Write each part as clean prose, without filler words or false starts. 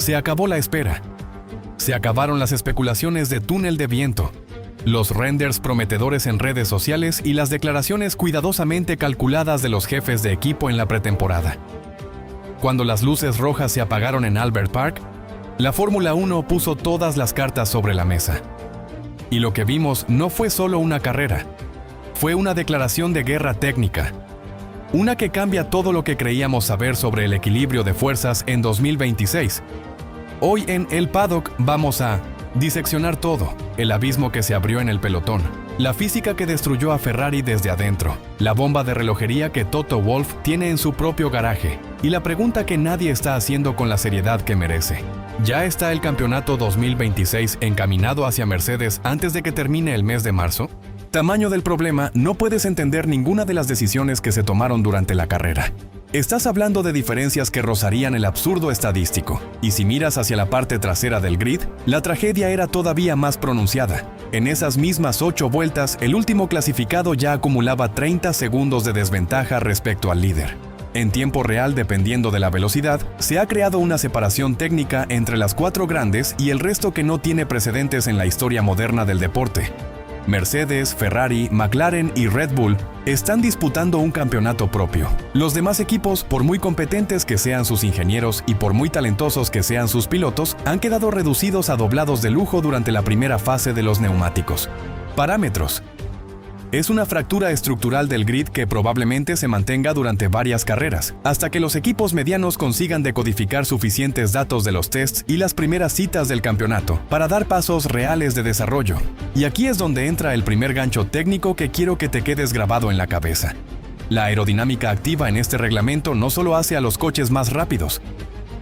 Se acabó la espera. Se acabaron las especulaciones de túnel de viento, los renders prometedores en redes sociales y las declaraciones cuidadosamente calculadas de los jefes de equipo en la pretemporada. Cuando las luces rojas se apagaron en Albert Park, la Fórmula 1 puso todas las cartas sobre la mesa. Y lo que vimos no fue solo una carrera, fue una declaración de guerra técnica. Una que cambia todo lo que creíamos saber sobre el equilibrio de fuerzas en 2026. Hoy en El Paddock vamos a diseccionar todo, el abismo que se abrió en el pelotón, la física que destruyó a Ferrari desde adentro, la bomba de relojería que Toto Wolff tiene en su propio garaje, y la pregunta que nadie está haciendo con la seriedad que merece. ¿Ya está el campeonato 2026 encaminado hacia Mercedes antes de que termine el mes de marzo? Tamaño del problema, no puedes entender ninguna de las decisiones que se tomaron durante la carrera. Estás hablando de diferencias que rozarían el absurdo estadístico, y si miras hacia la parte trasera del grid, la tragedia era todavía más pronunciada. En esas mismas 8 vueltas, el último clasificado ya acumulaba 30 segundos de desventaja respecto al líder. En tiempo real, dependiendo de la velocidad, se ha creado una separación técnica entre las 4 grandes y el resto que no tiene precedentes en la historia moderna del deporte. Mercedes, Ferrari, McLaren y Red Bull están disputando un campeonato propio. Los demás equipos, por muy competentes que sean sus ingenieros y por muy talentosos que sean sus pilotos, han quedado reducidos a doblados de lujo durante la primera fase de los neumáticos. Parámetros. Es una fractura estructural del grid que probablemente se mantenga durante varias carreras, hasta que los equipos medianos consigan decodificar suficientes datos de los tests y las primeras citas del campeonato para dar pasos reales de desarrollo. Y aquí es donde entra el primer gancho técnico que quiero que te quedes grabado en la cabeza. La aerodinámica activa en este reglamento no solo hace a los coches más rápidos,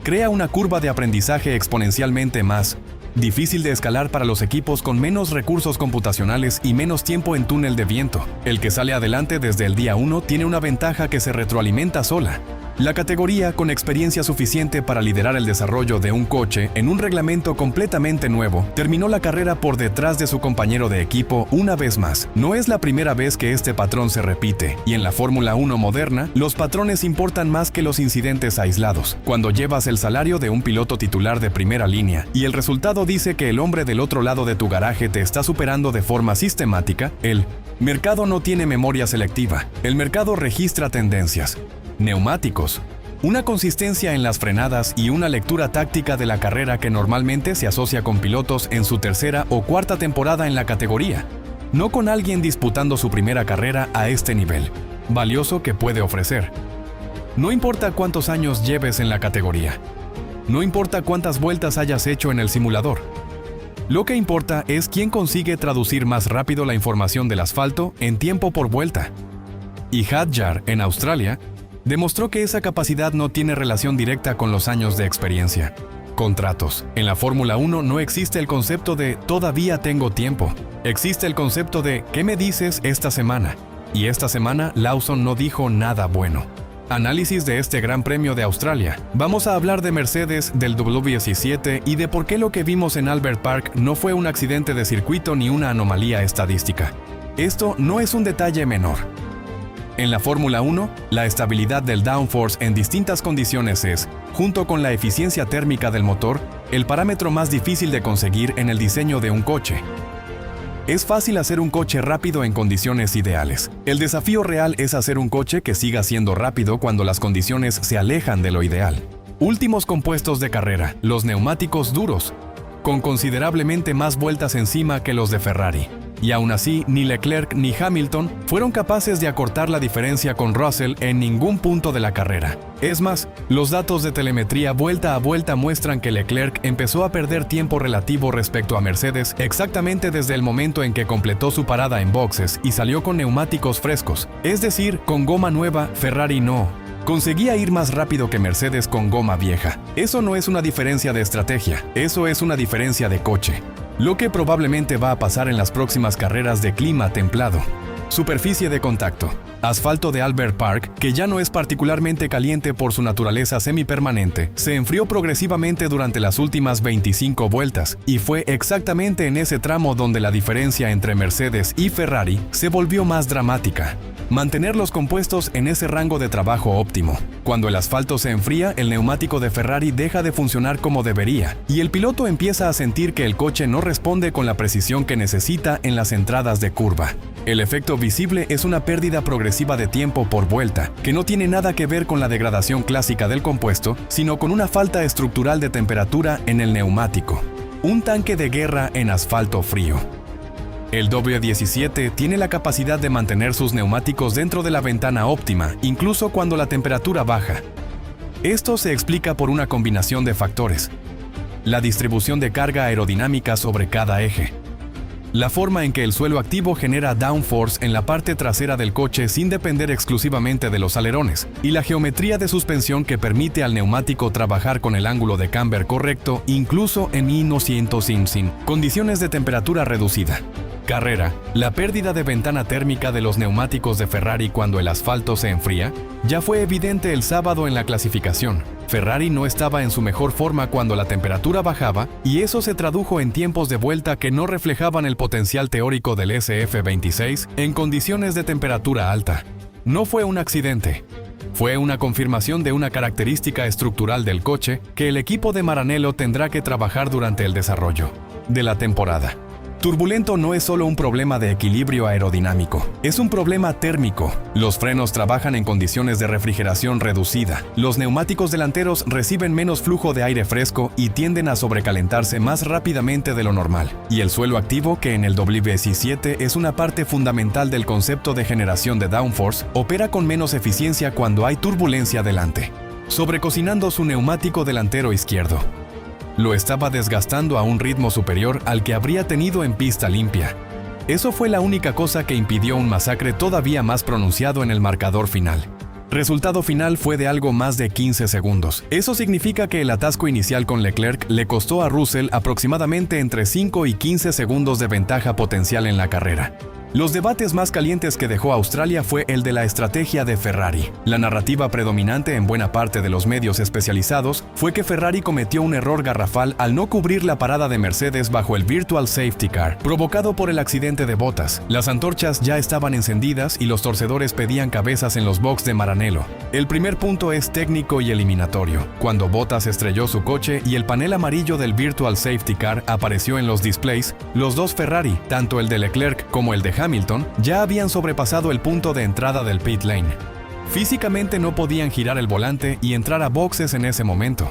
crea una curva de aprendizaje exponencialmente más difícil de escalar para los equipos con menos recursos computacionales y menos tiempo en túnel de viento. El que sale adelante desde el día 1 tiene una ventaja que se retroalimenta sola. La categoría, con experiencia suficiente para liderar el desarrollo de un coche en un reglamento completamente nuevo, terminó la carrera por detrás de su compañero de equipo una vez más. No es la primera vez que este patrón se repite, y en la Fórmula 1 moderna, los patrones importan más que los incidentes aislados. Cuando llevas el salario de un piloto titular de primera línea y el resultado dice que el hombre del otro lado de tu garaje te está superando de forma sistemática, el mercado no tiene memoria selectiva. El mercado registra tendencias. Neumáticos. Una consistencia en las frenadas y una lectura táctica de la carrera que normalmente se asocia con pilotos en su tercera o cuarta temporada en la categoría, no con alguien disputando su primera carrera a este nivel, valioso que puede ofrecer. No importa cuántos años lleves en la categoría, no importa cuántas vueltas hayas hecho en el simulador. Lo que importa es quién consigue traducir más rápido la información del asfalto en tiempo por vuelta. Y Hadjar, en Australia, demostró que esa capacidad no tiene relación directa con los años de experiencia. Contratos. En la Fórmula 1 no existe el concepto de «todavía tengo tiempo». Existe el concepto de «¿qué me dices esta semana?». Y esta semana Lawson no dijo nada bueno. Análisis de este Gran Premio de Australia. Vamos a hablar de Mercedes, del W17 y de por qué lo que vimos en Albert Park no fue un accidente de circuito ni una anomalía estadística. Esto no es un detalle menor. En la Fórmula 1, la estabilidad del downforce en distintas condiciones es, junto con la eficiencia térmica del motor, el parámetro más difícil de conseguir en el diseño de un coche. Es fácil hacer un coche rápido en condiciones ideales. El desafío real es hacer un coche que siga siendo rápido cuando las condiciones se alejan de lo ideal. Últimos compuestos de carrera, los neumáticos duros, con considerablemente más vueltas encima que los de Ferrari. Y aún así, ni Leclerc ni Hamilton fueron capaces de acortar la diferencia con Russell en ningún punto de la carrera. Es más, los datos de telemetría vuelta a vuelta muestran que Leclerc empezó a perder tiempo relativo respecto a Mercedes exactamente desde el momento en que completó su parada en boxes y salió con neumáticos frescos. Es decir, con goma nueva, Ferrari no conseguía ir más rápido que Mercedes con goma vieja. Eso no es una diferencia de estrategia, eso es una diferencia de coche. Lo que probablemente va a pasar en las próximas carreras de clima templado. Superficie de contacto. Asfalto de Albert Park, que ya no es particularmente caliente por su naturaleza semipermanente, se enfrió progresivamente durante las últimas 25 vueltas, y fue exactamente en ese tramo donde la diferencia entre Mercedes y Ferrari se volvió más dramática. Mantener los compuestos en ese rango de trabajo óptimo. Cuando el asfalto se enfría, el neumático de Ferrari deja de funcionar como debería, y el piloto empieza a sentir que el coche no responde con la precisión que necesita en las entradas de curva. El efecto visible es una pérdida progresiva de tiempo por vuelta, que no tiene nada que ver con la degradación clásica del compuesto, sino con una falta estructural de temperatura en el neumático. Un tanque de guerra en asfalto frío. El W17 tiene la capacidad de mantener sus neumáticos dentro de la ventana óptima, incluso cuando la temperatura baja. Esto se explica por una combinación de factores: la distribución de carga aerodinámica sobre cada eje, la forma en que el suelo activo genera downforce en la parte trasera del coche sin depender exclusivamente de los alerones, y la geometría de suspensión que permite al neumático trabajar con el ángulo de camber correcto incluso en -100 condiciones de temperatura reducida. Carrera. La pérdida de ventana térmica de los neumáticos de Ferrari cuando el asfalto se enfría ya fue evidente el sábado en la clasificación. Ferrari no estaba en su mejor forma cuando la temperatura bajaba, y eso se tradujo en tiempos de vuelta que no reflejaban el potencial teórico del SF26 en condiciones de temperatura alta. No fue un accidente. Fue una confirmación de una característica estructural del coche que el equipo de Maranello tendrá que trabajar durante el desarrollo de la temporada. Turbulento no es solo un problema de equilibrio aerodinámico, es un problema térmico. Los frenos trabajan en condiciones de refrigeración reducida, los neumáticos delanteros reciben menos flujo de aire fresco y tienden a sobrecalentarse más rápidamente de lo normal. Y el suelo activo, que en el W17 es una parte fundamental del concepto de generación de downforce, opera con menos eficiencia cuando hay turbulencia delante, sobrecocinando su neumático delantero izquierdo. Lo estaba desgastando a un ritmo superior al que habría tenido en pista limpia. Eso fue la única cosa que impidió un masacre todavía más pronunciado en el marcador final. Resultado final fue de algo más de 15 segundos. Eso significa que el atasco inicial con Leclerc le costó a Russell aproximadamente entre 5 y 15 segundos de ventaja potencial en la carrera. Los debates más calientes que dejó Australia fue el de la estrategia de Ferrari. La narrativa predominante en buena parte de los medios especializados fue que Ferrari cometió un error garrafal al no cubrir la parada de Mercedes bajo el Virtual Safety Car, provocado por el accidente de Bottas. Las antorchas ya estaban encendidas y los torcedores pedían cabezas en los box de Maranello. El primer punto es técnico y eliminatorio. Cuando Bottas estrelló su coche y el panel amarillo del Virtual Safety Car apareció en los displays, los dos Ferrari, tanto el de Leclerc como el de Hamilton, ya habían sobrepasado el punto de entrada del pit lane. Físicamente no podían girar el volante y entrar a boxes en ese momento.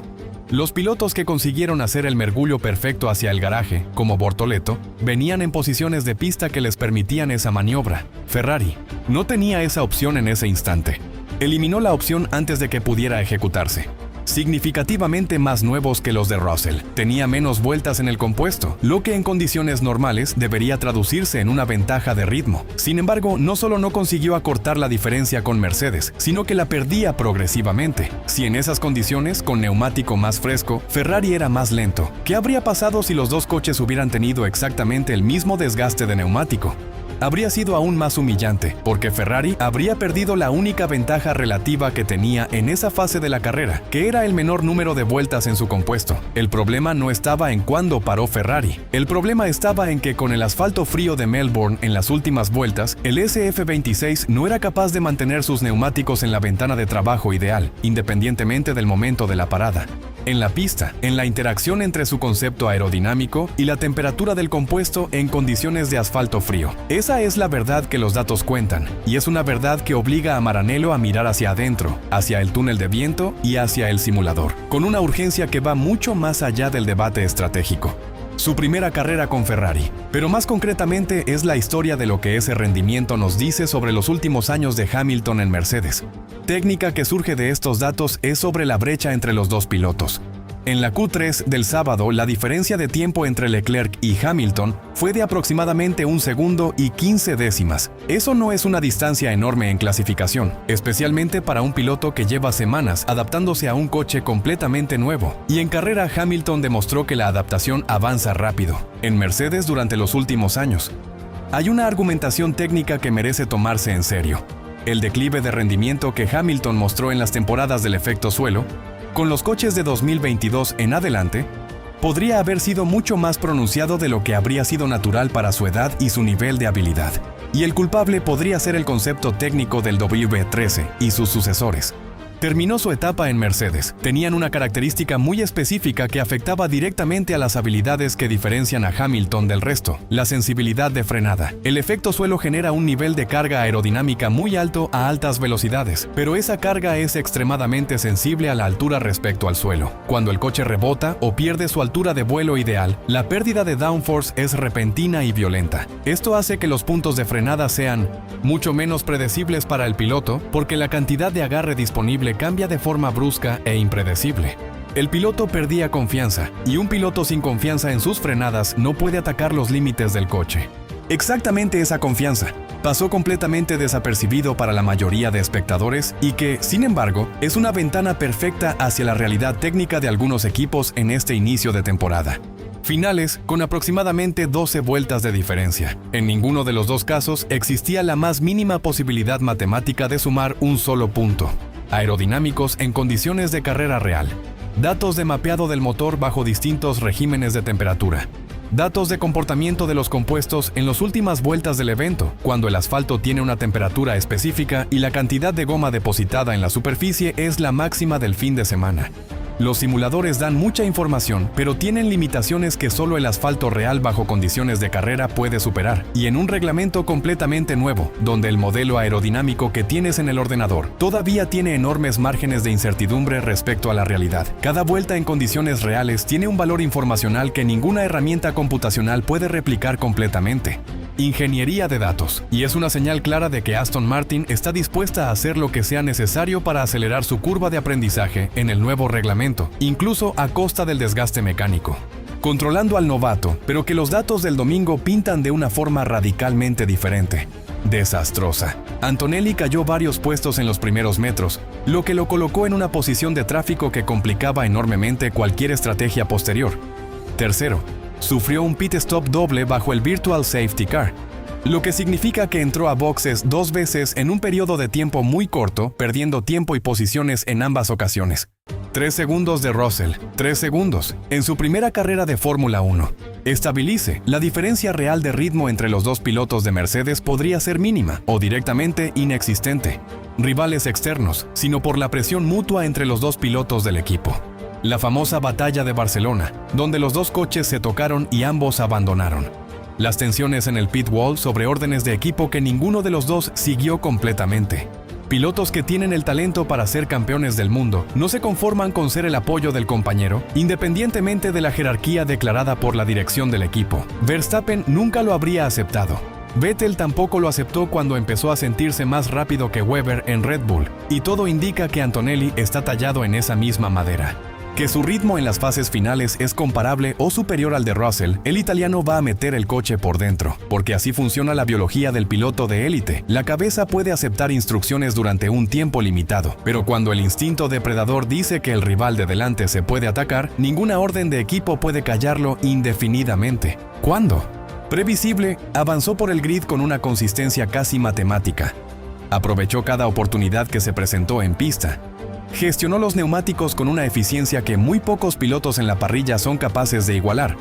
Los pilotos que consiguieron hacer el mergullo perfecto hacia el garaje, como Bortoleto, venían en posiciones de pista que les permitían esa maniobra. Ferrari no tenía esa opción en ese instante. Eliminó la opción antes de que pudiera ejecutarse. Significativamente más nuevos que los de Russell. Tenía menos vueltas en el compuesto, lo que en condiciones normales debería traducirse en una ventaja de ritmo. Sin embargo, no solo no consiguió acortar la diferencia con Mercedes, sino que la perdía progresivamente. Si en esas condiciones, con neumático más fresco, Ferrari era más lento, ¿qué habría pasado si los dos coches hubieran tenido exactamente el mismo desgaste de neumático? Habría sido aún más humillante, porque Ferrari habría perdido la única ventaja relativa que tenía en esa fase de la carrera, que era el menor número de vueltas en su compuesto. El problema no estaba en cuándo paró Ferrari. El problema estaba en que con el asfalto frío de Melbourne en las últimas vueltas, el SF26 no era capaz de mantener sus neumáticos en la ventana de trabajo ideal, independientemente del momento de la parada. En la pista, en la interacción entre su concepto aerodinámico y la temperatura del compuesto en condiciones de asfalto frío. Esa es la verdad que los datos cuentan, y es una verdad que obliga a Maranello a mirar hacia adentro, hacia el túnel de viento y hacia el simulador, con una urgencia que va mucho más allá del debate estratégico. Su primera carrera con Ferrari, pero más concretamente es la historia de lo que ese rendimiento nos dice sobre los últimos años de Hamilton en Mercedes. Técnica que surge de estos datos es sobre la brecha entre los dos pilotos. En la Q3 del sábado, la diferencia de tiempo entre Leclerc y Hamilton fue de aproximadamente 1 segundo y 15 décimas. Eso no es una distancia enorme en clasificación, especialmente para un piloto que lleva semanas adaptándose a un coche completamente nuevo. Y en carrera, Hamilton demostró que la adaptación avanza rápido. En Mercedes durante los últimos años. Hay una argumentación técnica que merece tomarse en serio. El declive de rendimiento que Hamilton mostró en las temporadas del efecto suelo, con los coches de 2022 en adelante, podría haber sido mucho más pronunciado de lo que habría sido natural para su edad y su nivel de habilidad. Y el culpable podría ser el concepto técnico del W13 y sus sucesores. Terminó su etapa en Mercedes. Tenían una característica muy específica que afectaba directamente a las habilidades que diferencian a Hamilton del resto: la sensibilidad de frenada. El efecto suelo genera un nivel de carga aerodinámica muy alto a altas velocidades, pero esa carga es extremadamente sensible a la altura respecto al suelo. Cuando el coche rebota o pierde su altura de vuelo ideal, la pérdida de downforce es repentina y violenta. Esto hace que los puntos de frenada sean mucho menos predecibles para el piloto, porque la cantidad de agarre disponible cambia de forma brusca e impredecible. El piloto perdía confianza, y un piloto sin confianza en sus frenadas no puede atacar los límites del coche. Exactamente esa confianza pasó completamente desapercibido para la mayoría de espectadores y que, sin embargo, es una ventana perfecta hacia la realidad técnica de algunos equipos en este inicio de temporada. Finales con aproximadamente 12 vueltas de diferencia. En ninguno de los dos casos existía la más mínima posibilidad matemática de sumar un solo punto. Aerodinámicos en condiciones de carrera real. Datos de mapeado del motor bajo distintos regímenes de temperatura. Datos de comportamiento de los compuestos en las últimas vueltas del evento, cuando el asfalto tiene una temperatura específica y la cantidad de goma depositada en la superficie es la máxima del fin de semana. Los simuladores dan mucha información, pero tienen limitaciones que solo el asfalto real bajo condiciones de carrera puede superar. Y en un reglamento completamente nuevo, donde el modelo aerodinámico que tienes en el ordenador todavía tiene enormes márgenes de incertidumbre respecto a la realidad. Cada vuelta en condiciones reales tiene un valor informacional que ninguna herramienta computacional puede replicar completamente. Ingeniería de datos. Y es una señal clara de que Aston Martin está dispuesta a hacer lo que sea necesario para acelerar su curva de aprendizaje en el nuevo reglamento, incluso a costa del desgaste mecánico. Controlando al novato, pero que los datos del domingo pintan de una forma radicalmente diferente. Desastrosa. Antonelli cayó varios puestos en los primeros metros, lo que lo colocó en una posición de tráfico que complicaba enormemente cualquier estrategia posterior. Tercero, sufrió un pit stop doble bajo el Virtual Safety Car, lo que significa que entró a boxes 2 veces en un periodo de tiempo muy corto, perdiendo tiempo y posiciones en ambas ocasiones. 3 segundos de Russell, 3 segundos, en su primera carrera de Fórmula 1. Estabilice, la diferencia real de ritmo entre los dos pilotos de Mercedes podría ser mínima o directamente inexistente. Rivales externos, sino por la presión mutua entre los dos pilotos del equipo. La famosa batalla de Barcelona, donde los dos coches se tocaron y ambos abandonaron. Las tensiones en el pit wall sobre órdenes de equipo que ninguno de los dos siguió completamente. Pilotos que tienen el talento para ser campeones del mundo no se conforman con ser el apoyo del compañero, independientemente de la jerarquía declarada por la dirección del equipo. Verstappen nunca lo habría aceptado. Vettel tampoco lo aceptó cuando empezó a sentirse más rápido que Webber en Red Bull, y todo indica que Antonelli está tallado en esa misma madera. Que su ritmo en las fases finales es comparable o superior al de Russell, el italiano va a meter el coche por dentro, porque así funciona la biología del piloto de élite. La cabeza puede aceptar instrucciones durante un tiempo limitado, pero cuando el instinto depredador dice que el rival de delante se puede atacar, ninguna orden de equipo puede callarlo indefinidamente. ¿Cuándo? Previsible, avanzó por el grid con una consistencia casi matemática. Aprovechó cada oportunidad que se presentó en pista. Gestionó los neumáticos con una eficiencia que muy pocos pilotos en la parrilla son capaces de igualar,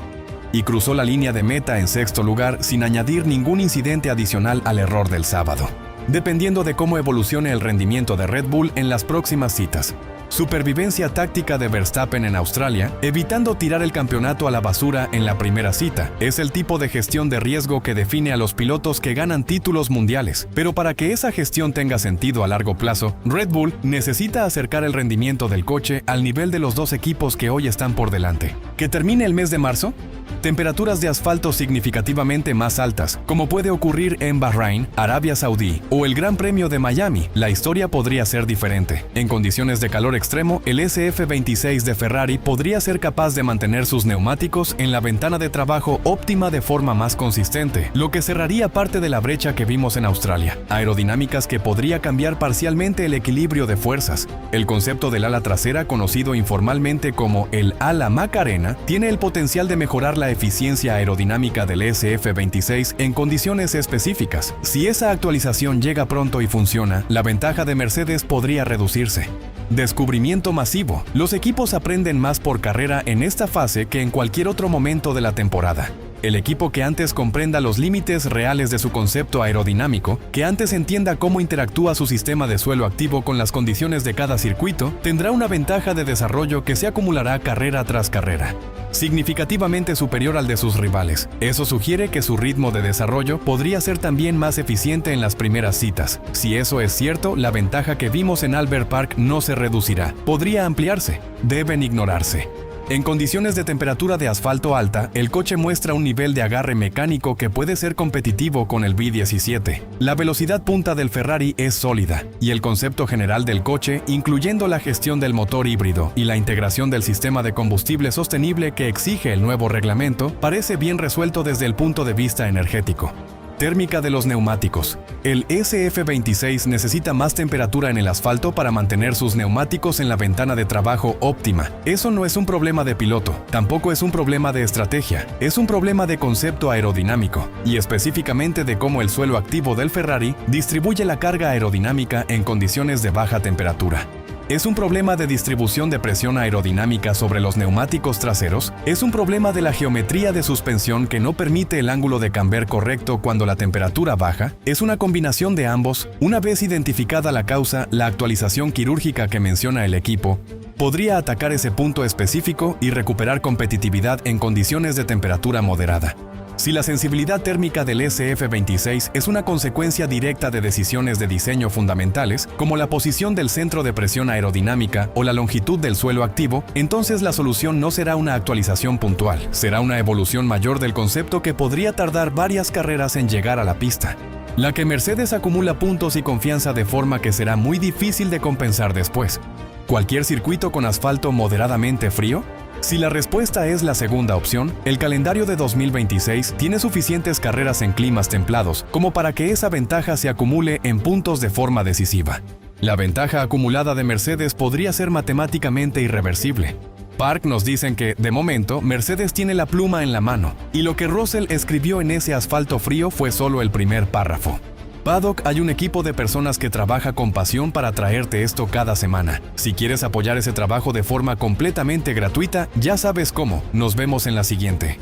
y cruzó la línea de meta en 6º lugar sin añadir ningún incidente adicional al error del sábado. Dependiendo de cómo evolucione el rendimiento de Red Bull en las próximas citas. Supervivencia táctica de Verstappen en Australia, evitando tirar el campeonato a la basura en la primera cita, es el tipo de gestión de riesgo que define a los pilotos que ganan títulos mundiales. Pero para que esa gestión tenga sentido a largo plazo, Red Bull necesita acercar el rendimiento del coche al nivel de los dos equipos que hoy están por delante. ¿Que termine el mes de marzo? Temperaturas de asfalto significativamente más altas, como puede ocurrir en Bahrein, Arabia Saudí o el Gran Premio de Miami, la historia podría ser diferente. En condiciones de calor extremo, el SF26 de Ferrari podría ser capaz de mantener sus neumáticos en la ventana de trabajo óptima de forma más consistente, lo que cerraría parte de la brecha que vimos en Australia. Aerodinámicas que podría cambiar parcialmente el equilibrio de fuerzas. El concepto del ala trasera, conocido informalmente como el ala Macarena, tiene el potencial de mejorar la eficiencia aerodinámica del SF26 en condiciones específicas. Si esa actualización llega pronto y funciona, la ventaja de Mercedes podría reducirse. Descubrimiento masivo. Los equipos aprenden más por carrera en esta fase que en cualquier otro momento de la temporada. El equipo que antes comprenda los límites reales de su concepto aerodinámico, que antes entienda cómo interactúa su sistema de suelo activo con las condiciones de cada circuito, tendrá una ventaja de desarrollo que se acumulará carrera tras carrera, significativamente superior al de sus rivales. Eso sugiere que su ritmo de desarrollo podría ser también más eficiente en las primeras citas. Si eso es cierto, la ventaja que vimos en Albert Park no se reducirá, podría ampliarse. Deben ignorarse. En condiciones de temperatura de asfalto alta, el coche muestra un nivel de agarre mecánico que puede ser competitivo con el V17. La velocidad punta del Ferrari es sólida, y el concepto general del coche, incluyendo la gestión del motor híbrido y la integración del sistema de combustible sostenible que exige el nuevo reglamento, parece bien resuelto desde el punto de vista energético. Térmica de los neumáticos. El SF26 necesita más temperatura en el asfalto para mantener sus neumáticos en la ventana de trabajo óptima. Eso no es un problema de piloto, tampoco es un problema de estrategia, es un problema de concepto aerodinámico, y específicamente de cómo el suelo activo del Ferrari distribuye la carga aerodinámica en condiciones de baja temperatura. ¿Es un problema de distribución de presión aerodinámica sobre los neumáticos traseros? ¿Es un problema de la geometría de suspensión que no permite el ángulo de camber correcto cuando la temperatura baja? ¿Es una combinación de ambos? Una vez identificada la causa, la actualización quirúrgica que menciona el equipo podría atacar ese punto específico y recuperar competitividad en condiciones de temperatura moderada. Si la sensibilidad térmica del SF26 es una consecuencia directa de decisiones de diseño fundamentales, como la posición del centro de presión aerodinámica o la longitud del suelo activo, entonces la solución no será una actualización puntual, será una evolución mayor del concepto que podría tardar varias carreras en llegar a la pista. La que Mercedes acumula puntos y confianza de forma que será muy difícil de compensar después. ¿Cualquier circuito con asfalto moderadamente frío? Si la respuesta es la segunda opción, el calendario de 2026 tiene suficientes carreras en climas templados como para que esa ventaja se acumule en puntos de forma decisiva. La ventaja acumulada de Mercedes podría ser matemáticamente irreversible. Park nos dicen que, de momento, Mercedes tiene la pluma en la mano, y lo que Russell escribió en ese asfalto frío fue solo el primer párrafo. Paddock, hay un equipo de personas que trabaja con pasión para traerte esto cada semana. Si quieres apoyar ese trabajo de forma completamente gratuita, ya sabes cómo. Nos vemos en la siguiente.